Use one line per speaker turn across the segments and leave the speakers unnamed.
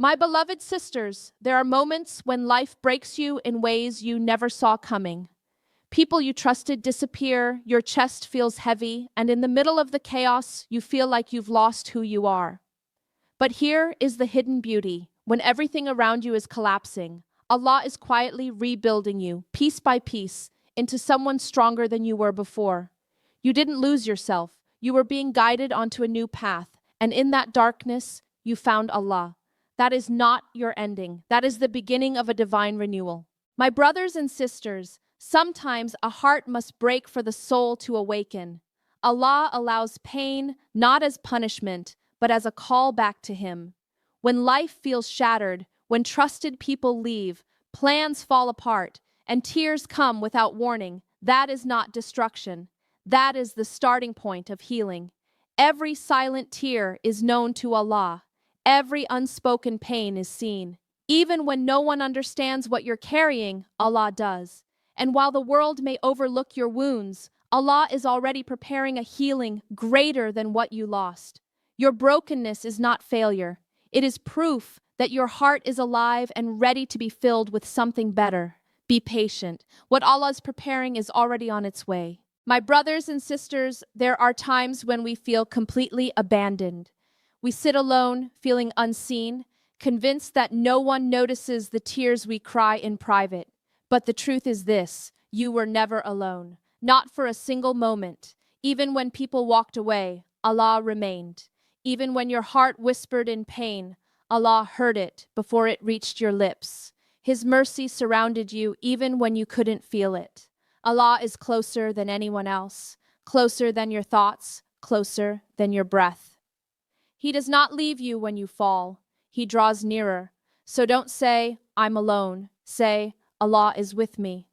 My beloved sisters, there are moments when life breaks you in ways you never saw coming. People you trusted disappear, your chest feels heavy, and in the middle of the chaos, you feel like you've lost who you are. But here is the hidden beauty. When everything around you is collapsing, Allah is quietly rebuilding you, piece by piece, into someone stronger than you were before. You didn't lose yourself. You were being guided onto a new path, and in that darkness, you found Allah. That is not your ending. That is the beginning of a divine renewal. My brothers and sisters, sometimes a heart must break for the soul to awaken. Allah allows pain not as punishment, but as a call back to Him. When life feels shattered, when trusted people leave, plans fall apart, and tears come without warning, that is not destruction. That is the starting point of healing. Every silent tear is known to Allah. Every unspoken pain is seen. Even when no one understands what you're carrying, Allah does. And while the world may overlook your wounds, Allah is already preparing a healing greater than what you lost. Your brokenness is not failure. It is proof that your heart is alive and ready to be filled with something better. Be patient. What Allah is preparing is already on its way. My brothers and sisters, there are times when we feel completely abandoned. We sit alone, feeling unseen, convinced that no one notices the tears we cry in private. But the truth is this: you were never alone. Not for a single moment. Even when people walked away, Allah remained. Even when your heart whispered in pain, Allah heard it before it reached your lips. His mercy surrounded you even when you couldn't feel it. Allah is closer than anyone else, closer than your thoughts, closer than your breath. He does not leave you when you fall. He draws nearer. So don't say, I'm alone. Say, Allah is with me.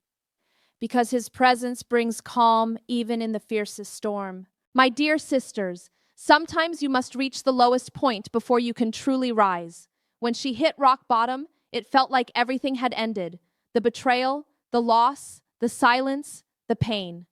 Because His presence brings calm even in the fiercest storm. My dear sisters, sometimes you must reach the lowest point before you can truly rise. When she hit rock bottom, it felt like everything had ended. The betrayal, the loss, the silence, the pain.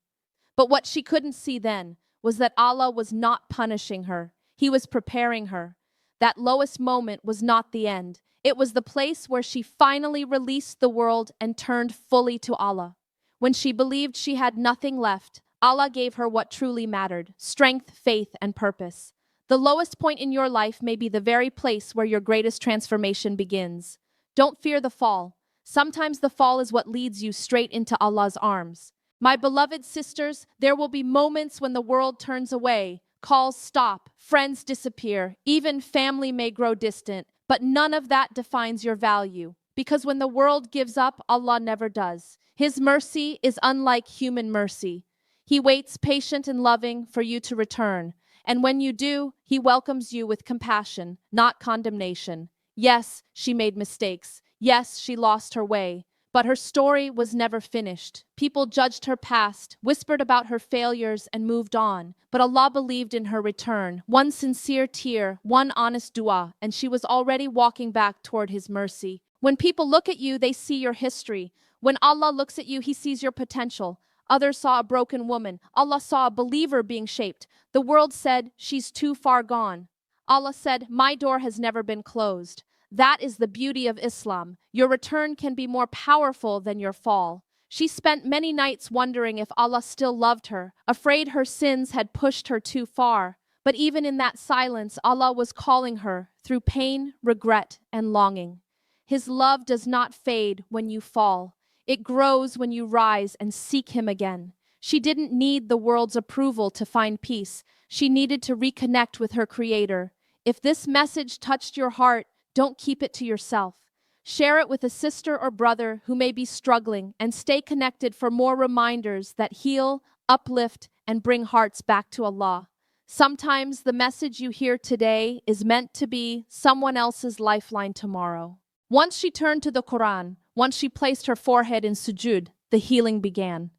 But what she couldn't see then was that Allah was not punishing her. He was preparing her. That lowest moment was not the end. It was the place where she finally released the world and turned fully to Allah. When she believed she had nothing left, Allah gave her what truly mattered: strength, faith, and purpose. The lowest point in your life may be the very place where your greatest transformation begins. Don't fear the fall. Sometimes the fall is what leads you straight into Allah's arms. My beloved sisters, there will be moments when the world turns away. Calls stop, friends disappear, even family may grow distant, but none of that defines your value. Because when the world gives up, Allah never does. His mercy is unlike human mercy. He waits patient and loving for you to return. And when you do, He welcomes you with compassion, not condemnation. Yes, she made mistakes. Yes, she lost her way. But her story was never finished. People judged her past, whispered about her failures, and moved on. But Allah believed in her return. One sincere tear, one honest dua, and she was already walking back toward His mercy. When people look at you, they see your history. When Allah looks at you, He sees your potential. Others saw a broken woman. Allah saw a believer being shaped. The world said, she's too far gone. Allah said, my door has never been closed. That is the beauty of Islam. Your return can be more powerful than your fall. She spent many nights wondering if Allah still loved her, afraid her sins had pushed her too far. But even in that silence, Allah was calling her through pain, regret, and longing. His love does not fade when you fall. It grows when you rise and seek Him again. She didn't need the world's approval to find peace. She needed to reconnect with her Creator. If this message touched your heart, don't keep it to yourself. Share it with a sister or brother who may be struggling, and stay connected for more reminders that heal, uplift, and bring hearts back to Allah. Sometimes the message you hear today is meant to be someone else's lifeline tomorrow. Once she turned to the Quran, once she placed her forehead in sujud, the healing began.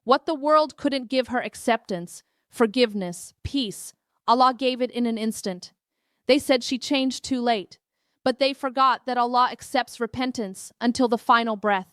What the world couldn't give her: acceptance, forgiveness, peace, Allah gave it in an instant. They said she changed too late. But they forgot that Allah accepts repentance until the final breath.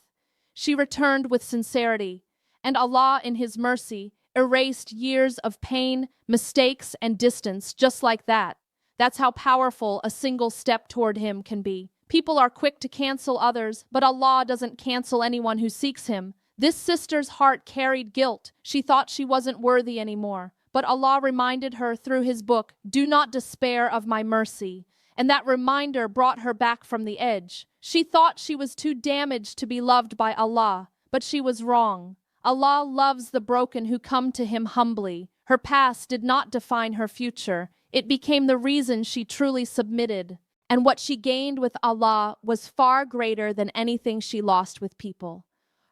She returned with sincerity, and Allah, in His mercy, erased years of pain, mistakes, and distance just like that. That's how powerful a single step toward Him can be. People are quick to cancel others, but Allah doesn't cancel anyone who seeks Him. This sister's heart carried guilt. She thought she wasn't worthy anymore. But Allah reminded her through His book, "Do not despair of my mercy." And that reminder brought her back from the edge. She thought she was too damaged to be loved by Allah, but she was wrong. Allah loves the broken who come to Him humbly. Her past did not define her future. It became the reason she truly submitted. And what she gained with Allah was far greater than anything she lost with people.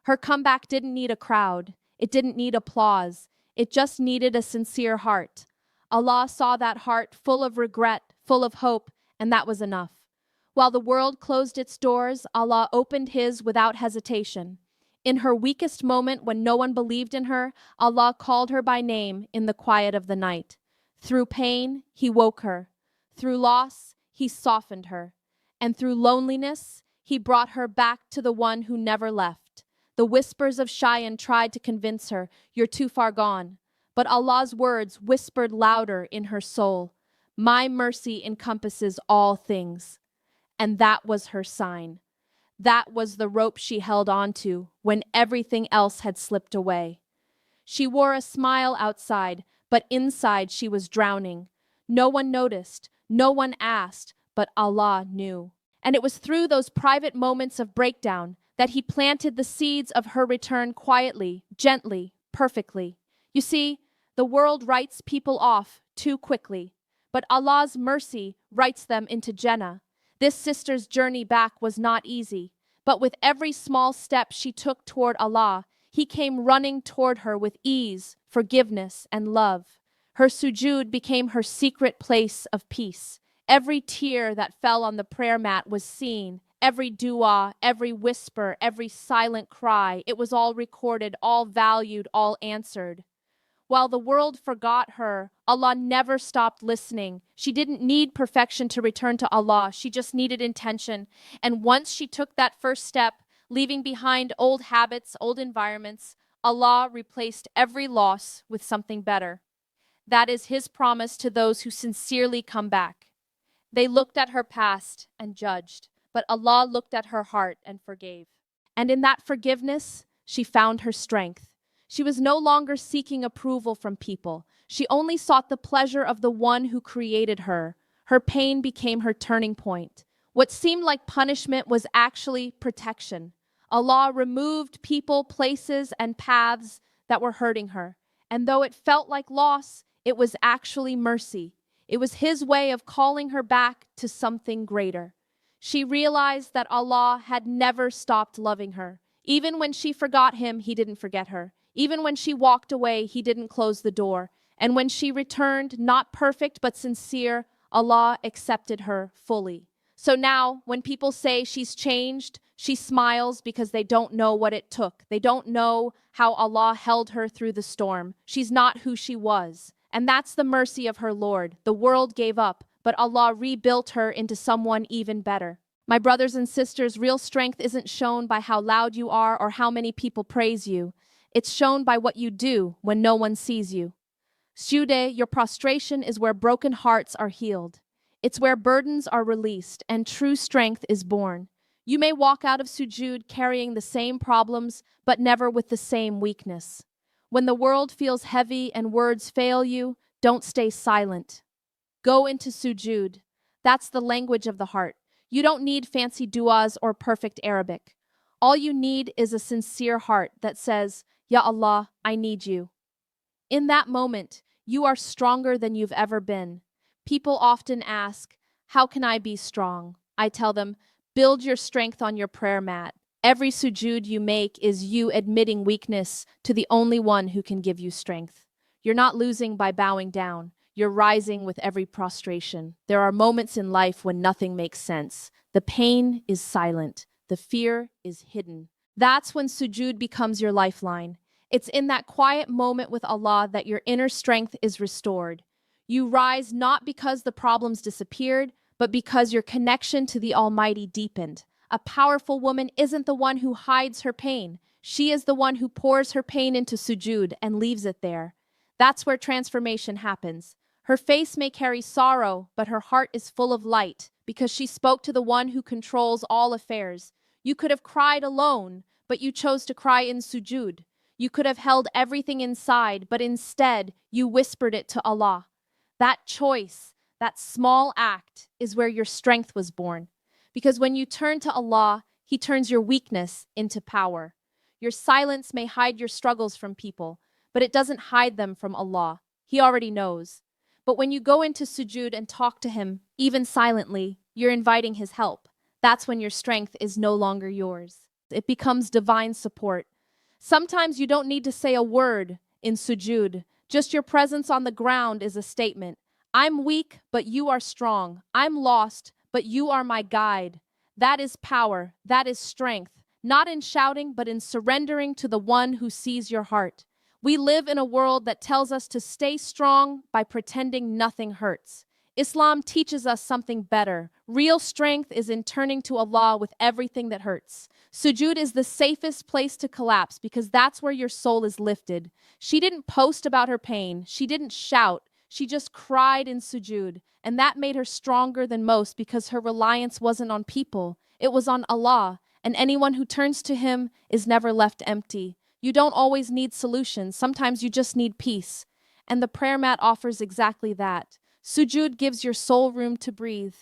Her comeback didn't need a crowd. It didn't need applause. It just needed a sincere heart. Allah saw that heart full of regret, full of hope, and that was enough. While the world closed its doors, Allah opened His without hesitation. In her weakest moment, when no one believed in her, Allah called her by name in the quiet of the night. Through pain, He woke her. Through loss, He softened her. And through loneliness, He brought her back to the one who never left. The whispers of Cheyenne tried to convince her, "You're too far gone." But Allah's words whispered louder in her soul, "My mercy encompasses all things." And that was her sign. That was the rope she held on to when everything else had slipped away. She wore a smile outside, but inside she was drowning. No one noticed, no one asked, but Allah knew. And it was through those private moments of breakdown that He planted the seeds of her return quietly, gently, perfectly. You see, the world writes people off too quickly, but Allah's mercy writes them into Jannah. This sister's journey back was not easy, but with every small step she took toward Allah, He came running toward her with ease, forgiveness, and love. Her sujood became her secret place of peace. Every tear that fell on the prayer mat was seen. Every dua, every whisper, every silent cry, it was all recorded, all valued, all answered. While the world forgot her, Allah never stopped listening. She didn't need perfection to return to Allah. She just needed intention. And once she took that first step, leaving behind old habits, old environments, Allah replaced every loss with something better. That is His promise to those who sincerely come back. They looked at her past and judged, but Allah looked at her heart and forgave. And in that forgiveness, she found her strength. She was no longer seeking approval from people. She only sought the pleasure of the one who created her. Her pain became her turning point. What seemed like punishment was actually protection. Allah removed people, places, and paths that were hurting her. And though it felt like loss, it was actually mercy. It was His way of calling her back to something greater. She realized that Allah had never stopped loving her. Even when she forgot Him, He didn't forget her. Even when she walked away, He didn't close the door. And when she returned, not perfect but sincere, Allah accepted her fully. So now, when people say she's changed, she smiles because they don't know what it took. They don't know how Allah held her through the storm. She's not who she was. And that's the mercy of her Lord. The world gave up, but Allah rebuilt her into someone even better. My brothers and sisters, real strength isn't shown by how loud you are or how many people praise you. It's shown by what you do when no one sees you. Sujude, your prostration, is where broken hearts are healed. It's where burdens are released and true strength is born. You may walk out of sujood carrying the same problems, but never with the same weakness. When the world feels heavy and words fail you, don't stay silent. Go into sujood. That's the language of the heart. You don't need fancy duas or perfect Arabic. All you need is a sincere heart that says, "Ya Allah, I need you." In that moment, you are stronger than you've ever been. People often ask, "How can I be strong?" I tell them, build your strength on your prayer mat. Every sujood you make is you admitting weakness to the only one who can give you strength. You're not losing by bowing down. You're rising with every prostration. There are moments in life when nothing makes sense. The pain is silent. The fear is hidden. That's when sujood becomes your lifeline. It's in that quiet moment with Allah that your inner strength is restored. You rise not because the problems disappeared, but because your connection to the Almighty deepened. A powerful woman isn't the one who hides her pain. She is the one who pours her pain into sujood and leaves it there. That's where transformation happens. Her face may carry sorrow, but her heart is full of light, because she spoke to the one who controls all affairs. You could have cried alone, but you chose to cry in sujud. You could have held everything inside, but instead, you whispered it to Allah. That choice, that small act, is where your strength was born. Because when you turn to Allah, He turns your weakness into power. Your silence may hide your struggles from people, but it doesn't hide them from Allah. He already knows. But when you go into sujud and talk to Him, even silently, you're inviting His help. That's when your strength is no longer yours. It becomes divine support. Sometimes you don't need to say a word in sujud. Just your presence on the ground is a statement. I'm weak, but you are strong. I'm lost, but you are my guide. That is power. That is strength. Not in shouting, but in surrendering to the one who sees your heart. We live in a world that tells us to stay strong by pretending nothing hurts. Islam teaches us something better. Real strength is in turning to Allah with everything that hurts. Sujud is the safest place to collapse because that's where your soul is lifted. She didn't post about her pain. She didn't shout. She just cried in sujud. And that made her stronger than most because her reliance wasn't on people. It was on Allah. And anyone who turns to Him is never left empty. You don't always need solutions. Sometimes you just need peace. And the prayer mat offers exactly that. Sujud gives your soul room to breathe.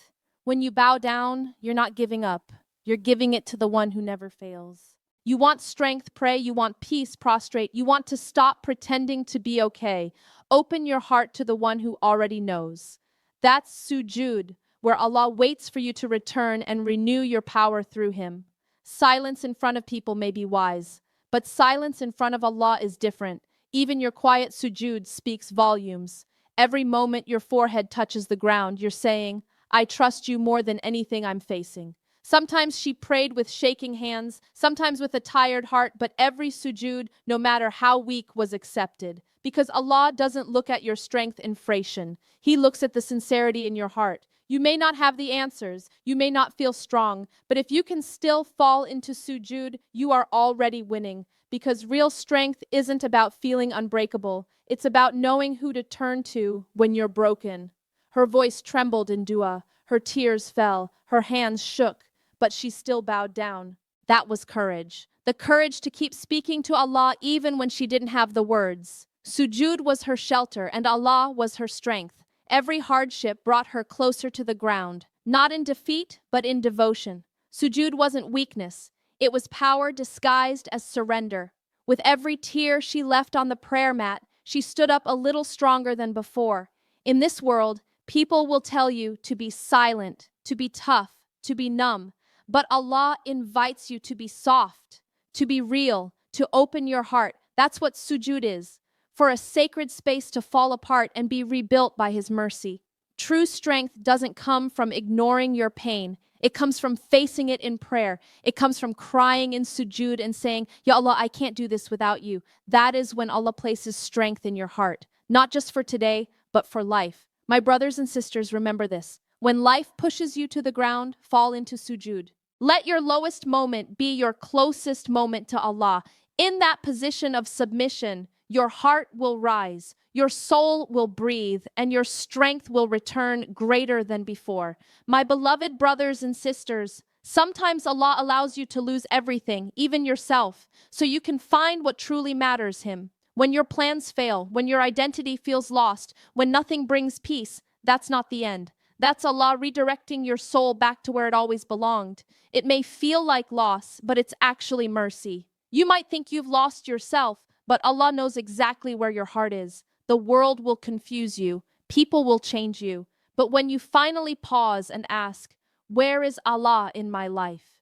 When you bow down, you're not giving up. You're giving it to the one who never fails. You want strength, pray. You want peace, prostrate. You want to stop pretending to be okay. Open your heart to the one who already knows. That's sujud, where Allah waits for you to return and renew your power through Him. Silence in front of people may be wise, but silence in front of Allah is different. Even your quiet sujud speaks volumes. Every moment your forehead touches the ground, you're saying, I trust you more than anything I'm facing. Sometimes she prayed with shaking hands, sometimes with a tired heart, but every sujud, no matter how weak, was accepted. Because Allah doesn't look at your strength in fration. He looks at the sincerity in your heart. You may not have the answers, you may not feel strong, but if you can still fall into sujud, you are already winning. Because real strength isn't about feeling unbreakable. It's about knowing who to turn to when you're broken. Her voice trembled in dua. Her tears fell. Her hands shook. But she still bowed down. That was courage. The courage to keep speaking to Allah even when she didn't have the words. Sujud was her shelter and Allah was her strength. Every hardship brought her closer to the ground. Not in defeat, but in devotion. Sujud wasn't weakness. It was power disguised as surrender. With every tear she left on the prayer mat, she stood up a little stronger than before. In this world, people will tell you to be silent, to be tough, to be numb. But Allah invites you to be soft, to be real, to open your heart. That's what sujud is. For a sacred space to fall apart and be rebuilt by His mercy. True strength doesn't come from ignoring your pain. It comes from facing it in prayer. It comes from crying in sujud and saying, Ya Allah, I can't do this without you. That is when Allah places strength in your heart. Not just for today, but for life. My brothers and sisters, remember this. When life pushes you to the ground, fall into sujud. Let your lowest moment be your closest moment to Allah. In that position of submission, your heart will rise, your soul will breathe, and your strength will return greater than before. My beloved brothers and sisters, sometimes Allah allows you to lose everything, even yourself, so you can find what truly matters Him. When your plans fail, when your identity feels lost, when nothing brings peace, that's not the end. That's Allah redirecting your soul back to where it always belonged. It may feel like loss, but it's actually mercy. You might think you've lost yourself, but Allah knows exactly where your heart is. The world will confuse you. People will change you. But when you finally pause and ask, where is Allah in my life?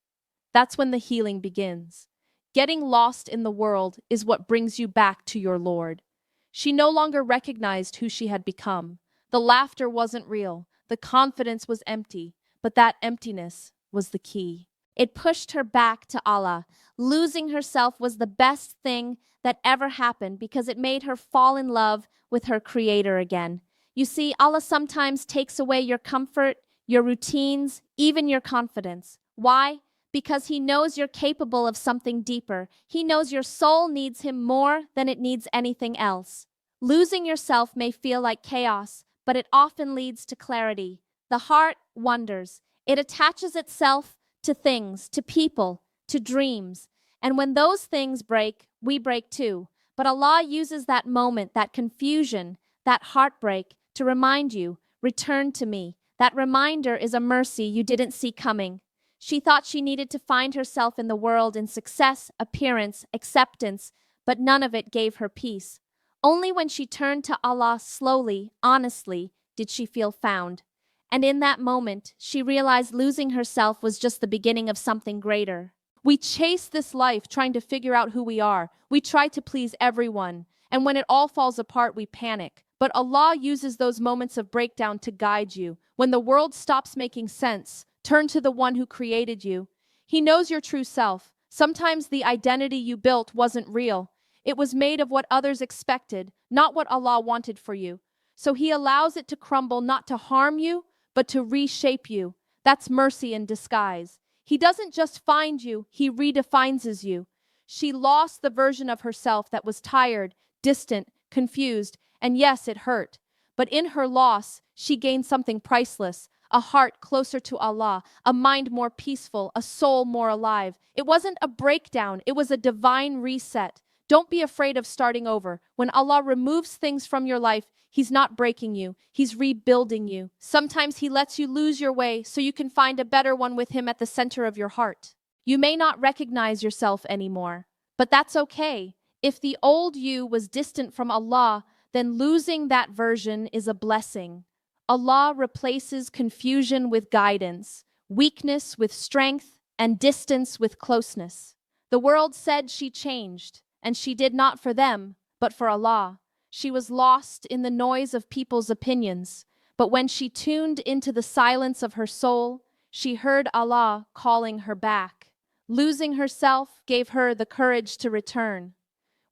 That's when the healing begins. Getting lost in the world is what brings you back to your Lord. She no longer recognized who she had become. The laughter wasn't real. The confidence was empty. But that emptiness was the key. It pushed her back to Allah. Losing herself was the best thing that ever happened because it made her fall in love with her Creator again. You see, Allah sometimes takes away your comfort, your routines, even your confidence. Why? Because He knows you're capable of something deeper. He knows your soul needs Him more than it needs anything else. Losing yourself may feel like chaos, but it often leads to clarity. The heart wonders. It attaches itself to things, to people, to dreams. And when those things break, we break too. But Allah uses that moment, that confusion, that heartbreak to remind you, return to me. That reminder is a mercy you didn't see coming. She thought she needed to find herself in the world in success, appearance, acceptance, but none of it gave her peace. Only when she turned to Allah slowly, honestly, did she feel found. And in that moment, she realized losing herself was just the beginning of something greater. We chase this life trying to figure out who we are. We try to please everyone. And when it all falls apart, we panic. But Allah uses those moments of breakdown to guide you. When the world stops making sense, turn to the one who created you. He knows your true self. Sometimes the identity you built wasn't real. It was made of what others expected, not what Allah wanted for you. So He allows it to crumble not to harm you, but to reshape you. That's mercy in disguise. He doesn't just find you, He redefines you. She lost the version of herself that was tired, distant, confused, and yes, it hurt. But in her loss, she gained something priceless. A heart closer to Allah, a mind more peaceful, a soul more alive. It wasn't a breakdown, it was a divine reset. Don't be afraid of starting over. When Allah removes things from your life, He's not breaking you, He's rebuilding you. Sometimes He lets you lose your way so you can find a better one with Him at the center of your heart. You may not recognize yourself anymore, but that's okay. If the old you was distant from Allah, then losing that version is a blessing. Allah replaces confusion with guidance, weakness with strength, and distance with closeness. The world said she changed, and she did not for them, but for Allah. She was lost in the noise of people's opinions, but when she tuned into the silence of her soul, she heard Allah calling her back. Losing herself gave her the courage to return.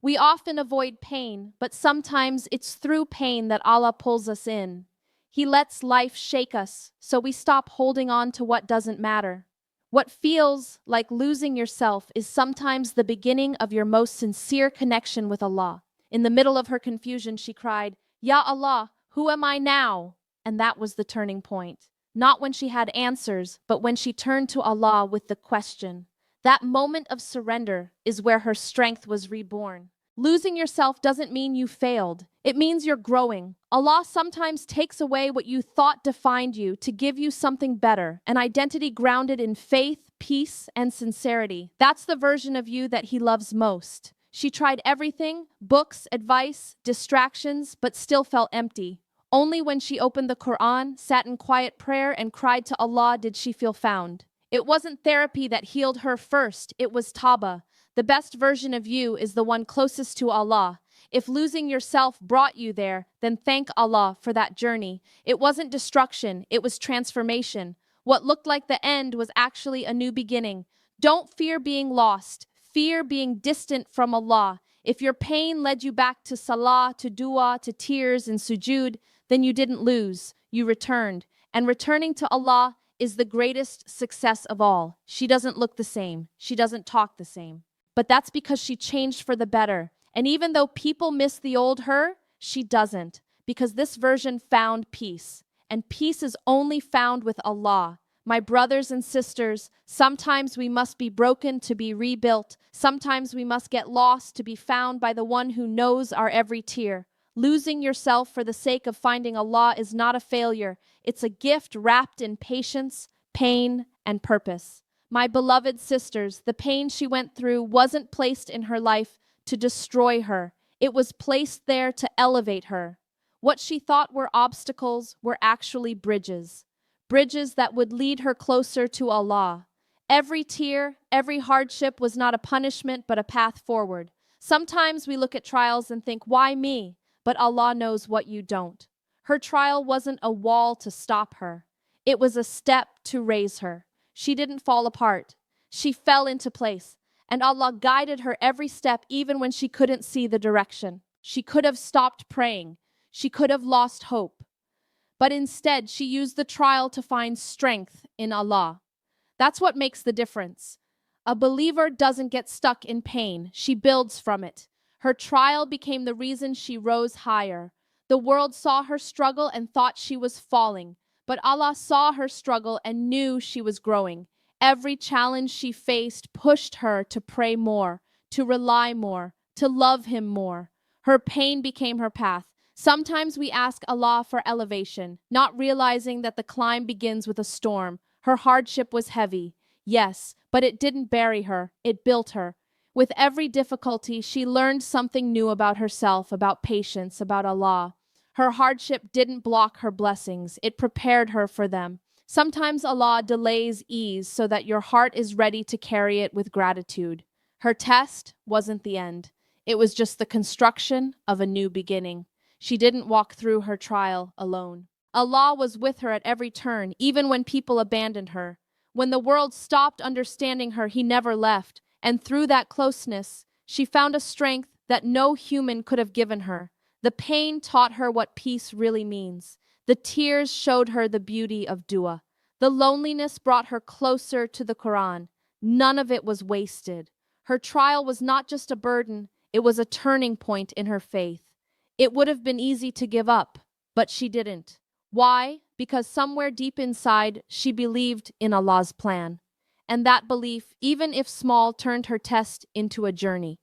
We often avoid pain, but sometimes it's through pain that Allah pulls us in. He lets life shake us, so we stop holding on to what doesn't matter. What feels like losing yourself is sometimes the beginning of your most sincere connection with Allah. In the middle of her confusion, she cried, "Ya Allah, who am I now?" And that was the turning point. Not when she had answers, but when she turned to Allah with the question. That moment of surrender is where her strength was reborn. Losing yourself doesn't mean you failed. It means you're growing. Allah sometimes takes away what you thought defined you to give you something better, an identity grounded in faith, peace, and sincerity. That's the version of you that He loves most. She tried everything, books, advice, distractions, but still felt empty. Only when she opened the Quran, sat in quiet prayer, and cried to Allah did she feel found. It wasn't therapy that healed her first, it was Tawbah. The best version of you is the one closest to Allah. If losing yourself brought you there, then thank Allah for that journey. It wasn't destruction, it was transformation. What looked like the end was actually a new beginning. Don't fear being lost. Fear being distant from Allah. If your pain led you back to salah, to dua, to tears and sujood, then you didn't lose. You returned. And returning to Allah is the greatest success of all. She doesn't look the same. She doesn't talk the same. But that's because she changed for the better. And even though people miss the old her, she doesn't. Because this version found peace. And peace is only found with Allah. My brothers and sisters, sometimes we must be broken to be rebuilt. Sometimes we must get lost to be found by the one who knows our every tear. Losing yourself for the sake of finding Allah is not a failure. It's a gift wrapped in patience, pain, and purpose. My beloved sisters, the pain she went through wasn't placed in her life to destroy her. It was placed there to elevate her. What she thought were obstacles were actually bridges. Bridges that would lead her closer to Allah. Every tear, every hardship was not a punishment but a path forward. Sometimes we look at trials and think, why me? But Allah knows what you don't. Her trial wasn't a wall to stop her. It was a step to raise her. She didn't fall apart. She fell into place. And Allah guided her every step even when she couldn't see the direction. She could have stopped praying. She could have lost hope. But instead, she used the trial to find strength in Allah. That's what makes the difference. A believer doesn't get stuck in pain. She builds from it. Her trial became the reason she rose higher. The world saw her struggle and thought she was falling, but Allah saw her struggle and knew she was growing. Every challenge she faced pushed her to pray more, to rely more, to love Him more. Her pain became her path. Sometimes we ask Allah for elevation, not realizing that the climb begins with a storm. Her hardship was heavy, yes, but it didn't bury her, it built her. With every difficulty, she learned something new about herself, about patience, about Allah. Her hardship didn't block her blessings, it prepared her for them. Sometimes Allah delays ease so that your heart is ready to carry it with gratitude. Her test wasn't the end. It was just the construction of a new beginning. She didn't walk through her trial alone. Allah was with her at every turn, even when people abandoned her. When the world stopped understanding her, He never left. And through that closeness, she found a strength that no human could have given her. The pain taught her what peace really means. The tears showed her the beauty of dua. The loneliness brought her closer to the Quran. None of it was wasted. Her trial was not just a burden, it was a turning point in her faith. It would have been easy to give up, but she didn't. Why? Because somewhere deep inside, she believed in Allah's plan. And that belief, even if small, turned her test into a journey.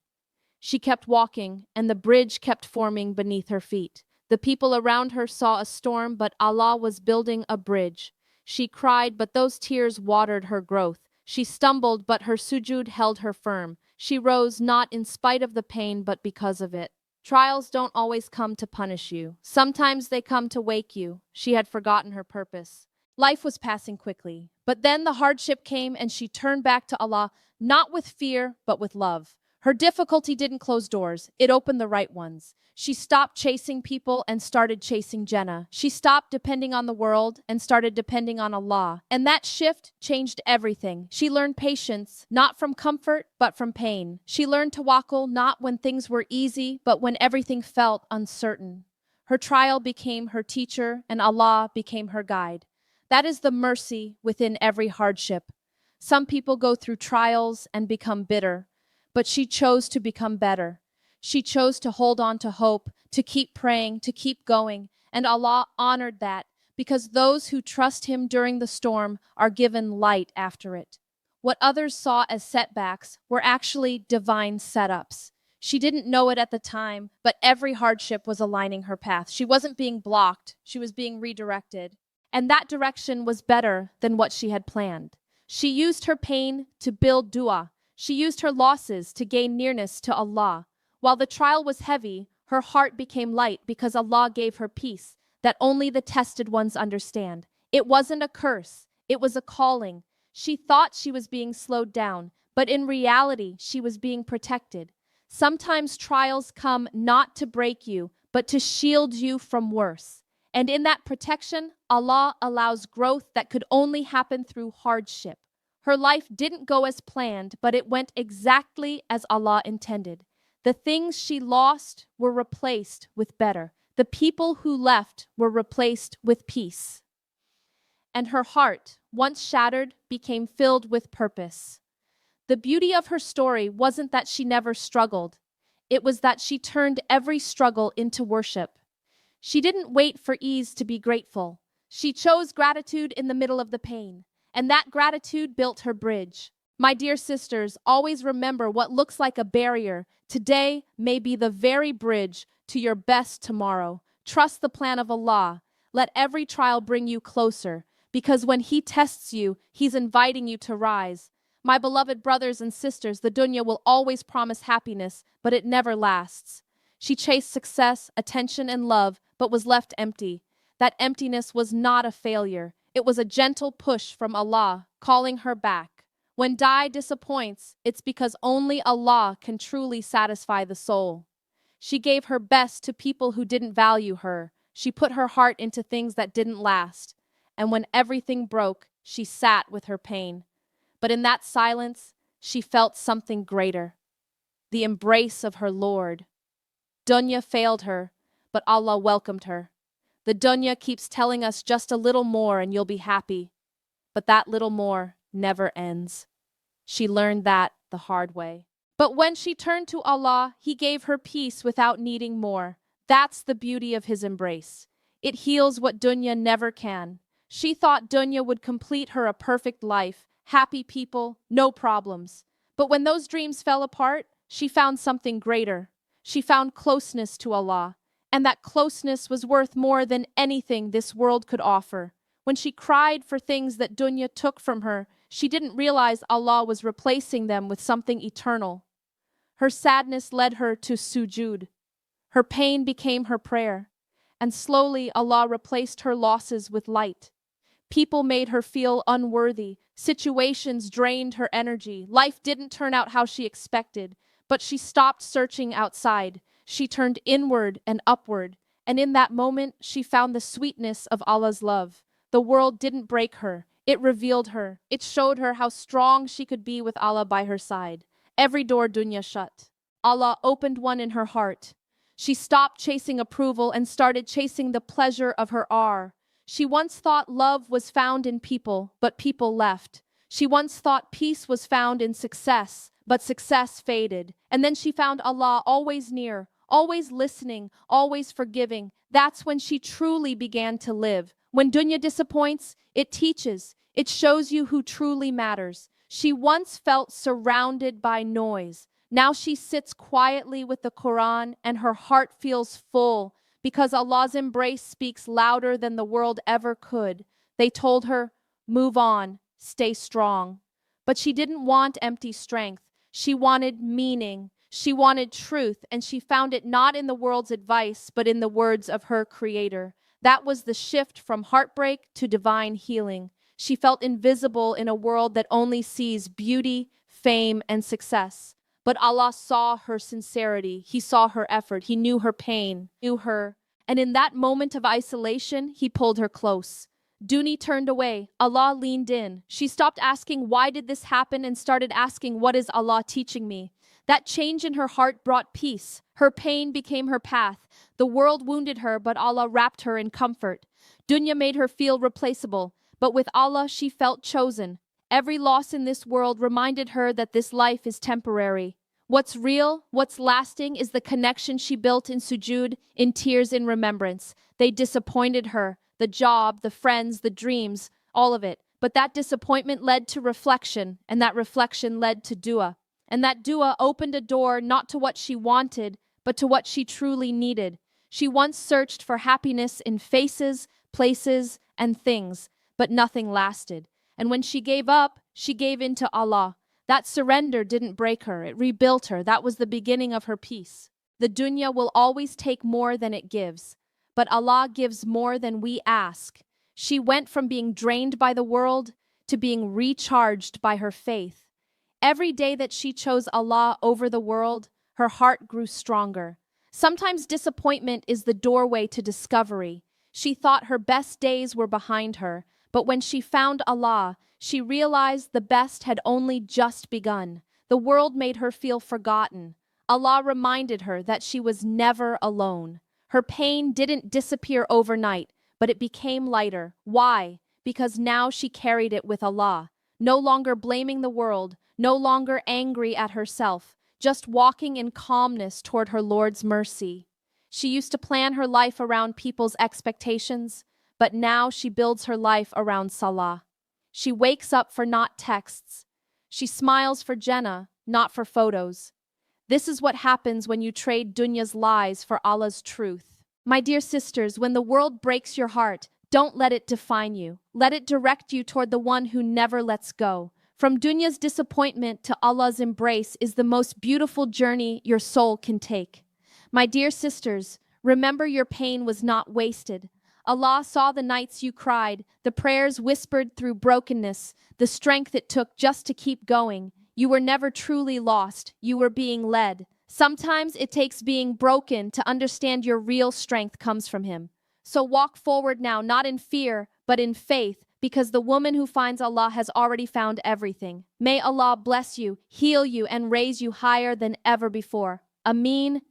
She kept walking, and the bridge kept forming beneath her feet. The people around her saw a storm, but Allah was building a bridge. She cried, but those tears watered her growth. She stumbled, but her sujud held her firm. She rose not in spite of the pain, but because of it. Trials don't always come to punish you. Sometimes they come to wake you. She had forgotten her purpose. Life was passing quickly, but then the hardship came and she turned back to Allah, not with fear, but with love. Her difficulty didn't close doors, it opened the right ones. She stopped chasing people and started chasing Jannah. She stopped depending on the world and started depending on Allah. And that shift changed everything. She learned patience, not from comfort, but from pain. She learned tawakkul not when things were easy, but when everything felt uncertain. Her trial became her teacher and Allah became her guide. That is the mercy within every hardship. Some people go through trials and become bitter, but she chose to become better. She chose to hold on to hope, to keep praying, to keep going, and Allah honored that because those who trust Him during the storm are given light after it. What others saw as setbacks were actually divine setups. She didn't know it at the time, but every hardship was aligning her path. She wasn't being blocked, she was being redirected. And that direction was better than what she had planned. She used her pain to build dua. She used her losses to gain nearness to Allah. While the trial was heavy, her heart became light because Allah gave her peace that only the tested ones understand. It wasn't a curse, it was a calling. She thought she was being slowed down, but in reality, she was being protected. Sometimes trials come not to break you, but to shield you from worse. And in that protection, Allah allows growth that could only happen through hardship. Her life didn't go as planned, but it went exactly as Allah intended. The things she lost were replaced with better. The people who left were replaced with peace. And her heart, once shattered, became filled with purpose. The beauty of her story wasn't that she never struggled. It was that she turned every struggle into worship. She didn't wait for ease to be grateful. She chose gratitude in the middle of the pain, and that gratitude built her bridge. My dear sisters, always remember what looks like a barrier today may be the very bridge to your best tomorrow. Trust the plan of Allah. Let every trial bring you closer, because when He tests you, He's inviting you to rise. My beloved brothers and sisters, the dunya will always promise happiness, but it never lasts. She chased success, attention, and love, but was left empty. That emptiness was not a failure. It was a gentle push from Allah, calling her back. When die disappoints, it's because only Allah can truly satisfy the soul. She gave her best to people who didn't value her. She put her heart into things that didn't last. And when everything broke, she sat with her pain. But in that silence, she felt something greater. The embrace of her Lord. Dunya failed her, but Allah welcomed her. The dunya keeps telling us just a little more and you'll be happy. But that little more never ends. She learned that the hard way. But when she turned to Allah, He gave her peace without needing more. That's the beauty of his embrace. It heals what dunya never can. She thought dunya would complete her a perfect life, happy people, no problems. But when those dreams fell apart, she found something greater. She found closeness to Allah, and that closeness was worth more than anything this world could offer. When she cried for things that dunya took from her, she didn't realize Allah was replacing them with something eternal. Her sadness led her to sujud. Her pain became her prayer, and slowly Allah replaced her losses with light. People made her feel unworthy, situations drained her energy, life didn't turn out how she expected, but she stopped searching outside. She turned inward and upward, and in that moment she found the sweetness of Allah's love. The world didn't break her, it revealed her. It showed her how strong she could be with Allah by her side. Every door dunya shut, Allah opened one in her heart. She stopped chasing approval and started chasing the pleasure of her awe. She once thought love was found in people, but people left. She once thought peace was found in success, but success faded. And then she found Allah always near, always listening, always forgiving. That's when she truly began to live. When dunya disappoints, it teaches. It shows you who truly matters. She once felt surrounded by noise. Now she sits quietly with the Quran and her heart feels full because Allah's embrace speaks louder than the world ever could. They told her, move on, stay strong. But she didn't want empty strength. She wanted meaning. She wanted truth, and she found it not in the world's advice, but in the words of her Creator. That was the shift from heartbreak to divine healing. She felt invisible in a world that only sees beauty, fame, and success. But Allah saw her sincerity. He saw her effort. He knew her pain, knew her. And in that moment of isolation, He pulled her close. Duni turned away. Allah leaned in. She stopped asking, why did this happen, and started asking, what is Allah teaching me? That change in her heart brought peace. Her pain became her path. The world wounded her, but Allah wrapped her in comfort. Dunya made her feel replaceable, but with Allah she felt chosen. Every loss in this world reminded her that this life is temporary. What's real, what's lasting is the connection she built in sujud, in tears, in remembrance. They disappointed her, the job, the friends, the dreams, all of it. But that disappointment led to reflection, and that reflection led to dua. And that dua opened a door not to what she wanted, but to what she truly needed. She once searched for happiness in faces, places, and things, but nothing lasted. And when she gave up, she gave in to Allah. That surrender didn't break her, it rebuilt her. That was the beginning of her peace. The dunya will always take more than it gives, but Allah gives more than we ask. She went from being drained by the world to being recharged by her faith. Every day that she chose Allah over the world, her heart grew stronger. Sometimes disappointment is the doorway to discovery. She thought her best days were behind her, but when she found Allah, she realized the best had only just begun. The world made her feel forgotten. Allah reminded her that she was never alone. Her pain didn't disappear overnight, but it became lighter. Why? Because now she carried it with Allah. No longer blaming the world, no longer angry at herself, just walking in calmness toward her Lord's mercy. She used to plan her life around people's expectations, but now she builds her life around Salah. She wakes up for not texts. She smiles for Jannah, not for photos. This is what happens when you trade dunya's lies for Allah's truth. My dear sisters, when the world breaks your heart, don't let it define you. Let it direct you toward the one who never lets go. From dunya's disappointment to Allah's embrace is the most beautiful journey your soul can take. My dear sisters, remember your pain was not wasted. Allah saw the nights you cried, the prayers whispered through brokenness, the strength it took just to keep going. You were never truly lost, you were being led. Sometimes it takes being broken to understand your real strength comes from Him. So walk forward now, not in fear, but in faith, because the woman who finds Allah has already found everything. May Allah bless you, heal you, and raise you higher than ever before. Ameen.